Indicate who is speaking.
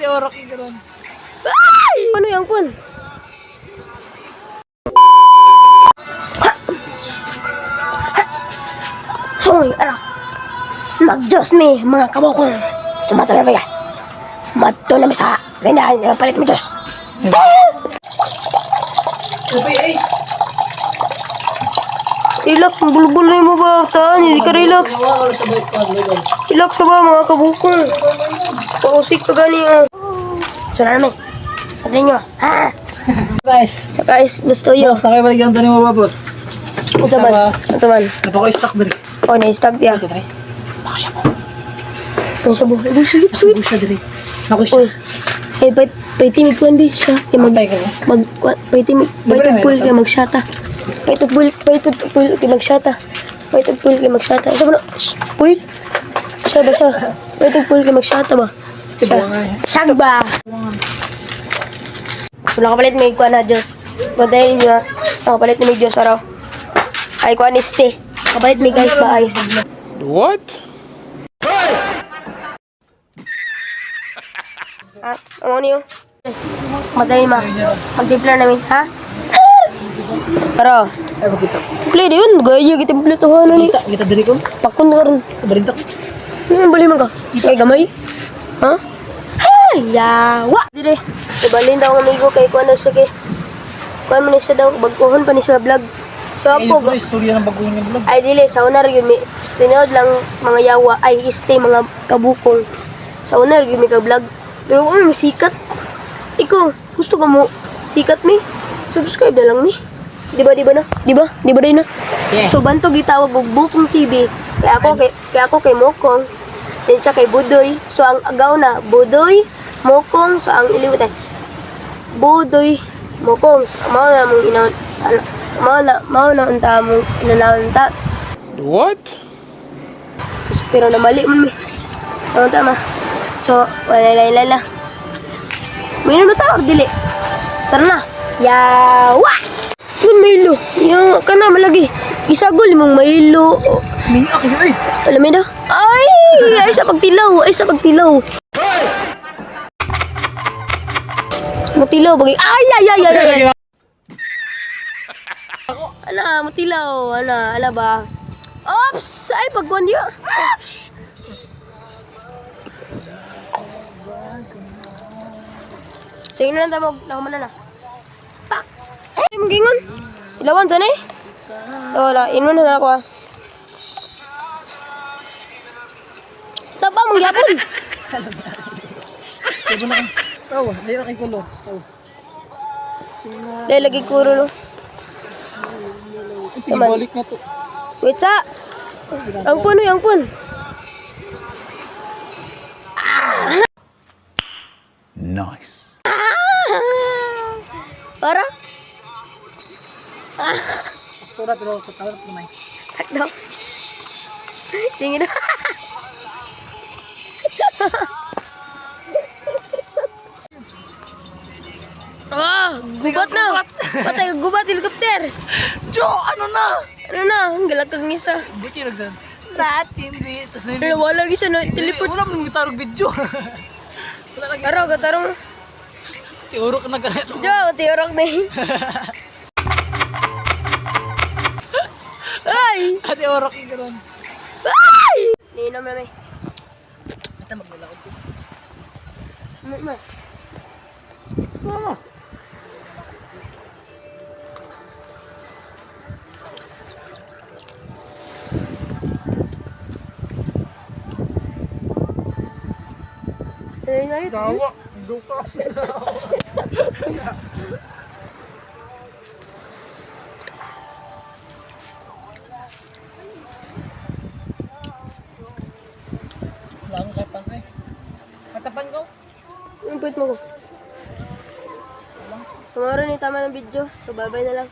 Speaker 1: Ate orok yung gano'n.
Speaker 2: Ay! Ano yan, Pun? Soy, ano? Mag-Diyos mi, mga kabukong. Tumatala ba yan? Madto na mi sa gandahan ng palit mo, Diyos.
Speaker 1: Uy, Ace!
Speaker 2: Relax, bulbul na yung mabaktaan. Hindi ka relax. Relax sa ba, mga kabukong. Pausik ka gani, So na namin. Sa ninyo, ha?
Speaker 1: Guys,
Speaker 2: So guys, gusto yun.
Speaker 1: boss, nakibalik yung tanim mo ba, boss?
Speaker 2: Ito man. Ito man.
Speaker 1: Napako-stock ba rin?
Speaker 2: Oh, na-stag diya.
Speaker 1: Ito, Dre. Nako siya po.
Speaker 2: Ay, sabi. Ay, sige.
Speaker 1: Nako siya, Dre. Nako siya.
Speaker 2: Uy. Ay, paitimig ko, Anbi. Siya.
Speaker 1: Patay ka na.
Speaker 2: Paitimig kay magsyata. Paitugpul kay magsyata. Paitugpul kay magsyata. Siya ba na? Pul? Siya ba siya? Paitugpul kay magsyata ba? Siya. Siya ba? Wala kapalit may kuha na Diyos. Patayin niyo. Nakapalit na may Diyos araw. Ay, kuha ni Ste. Kapalit may guys ba ay.
Speaker 3: What?
Speaker 2: Ha? Ano niyo? Madali ma. Mag-timpla namin, ha? Pero,
Speaker 1: Ay, magkita.
Speaker 2: play di yun. Gaya kita platuhan na ni.
Speaker 1: Kita diri ko.
Speaker 2: Takon ka rin.
Speaker 1: Barintak.
Speaker 2: Bali man ka. Kay gamay. Ha? Hey, yawa! Dire. Ibalin daw ang amigo kay kuha na siya kay. Kuha mo na siya daw. Bagkuhon pa ni siya vlog. So,
Speaker 1: Ayun
Speaker 2: po.
Speaker 1: po, istorya ng bagong yung vlog.
Speaker 2: Ay, dili. Sa unar yun. Tinood lang mga yawa. Ay, stay mga kabukong. Sa unar yun may ka-vlog. Pero kung may sikat. Ikaw, gusto ka mo sikat mi? Subscribe na lang mi. Di ba na? Di ba day na?
Speaker 1: Yeah.
Speaker 2: So, bantog itawag og Bukong TV. Kaya ako kay Mokong. Then siya kay Budoy. So, ang agaw na, Budoy, Mokong. So, ang iliwit ay, Budoy, Mokong. So, mao na mong inaon. Mao na unta mong inanaon ta.
Speaker 3: What?
Speaker 2: Pero na mali mo mi. Ano tama? So, wala. May na ta or dili? Tara na. Yawa! Yun, Milo. Yung ka na, malagi. Isagol mong Milo.
Speaker 1: Minyo kayo eh.
Speaker 2: Alam mo daw? Ay! Ay sa pagtilaw. Mutilaw. Bagay. Ay! Ana, mutilaw. Ana ba? Ops! Ay, pagkuhan diyo. Ops! Sige na lang tayo. Nakuman na. Pak! Ay, magingon. Ilawan sana eh. Wala, inon na ako ah. Taba, mangyapon.
Speaker 1: Sabi na ka. Tawa, layo na kay kulo. Tawa.
Speaker 2: Lagi kuro no.
Speaker 1: Sige, balik nga to.
Speaker 2: Wait sa. Ang pun.
Speaker 3: Nice.
Speaker 2: Para?
Speaker 1: Tura, pero katawa ko na.
Speaker 2: Tak daw. Tingin na. Gubat na. Patay ka gubat, helicopter.
Speaker 1: Jo, ano na?
Speaker 2: Ano na, ang galak kang isa.
Speaker 1: Hindi kayo nagsan. Natin, bi. Tapos na
Speaker 2: Pero wala lagi siya no, teleport.
Speaker 1: Wala mo nang gitarog video. Wala lagi.
Speaker 2: Araw, gatarong.
Speaker 1: Tiurok na ganit.
Speaker 2: Jo, tiyorok na eh. Ay!
Speaker 1: Ate orok yung gano'n.
Speaker 2: Ay! Ninom na may.
Speaker 1: Ito maglalakot ko.
Speaker 2: Ma.
Speaker 1: Ano?
Speaker 2: Ay, ay,
Speaker 1: Tawa. Duka. Wala akong kay Pan eh. Matapan ko?
Speaker 2: yung puwit mo ko. Tomorrow ni tama ng video. So, bye-bye na lang.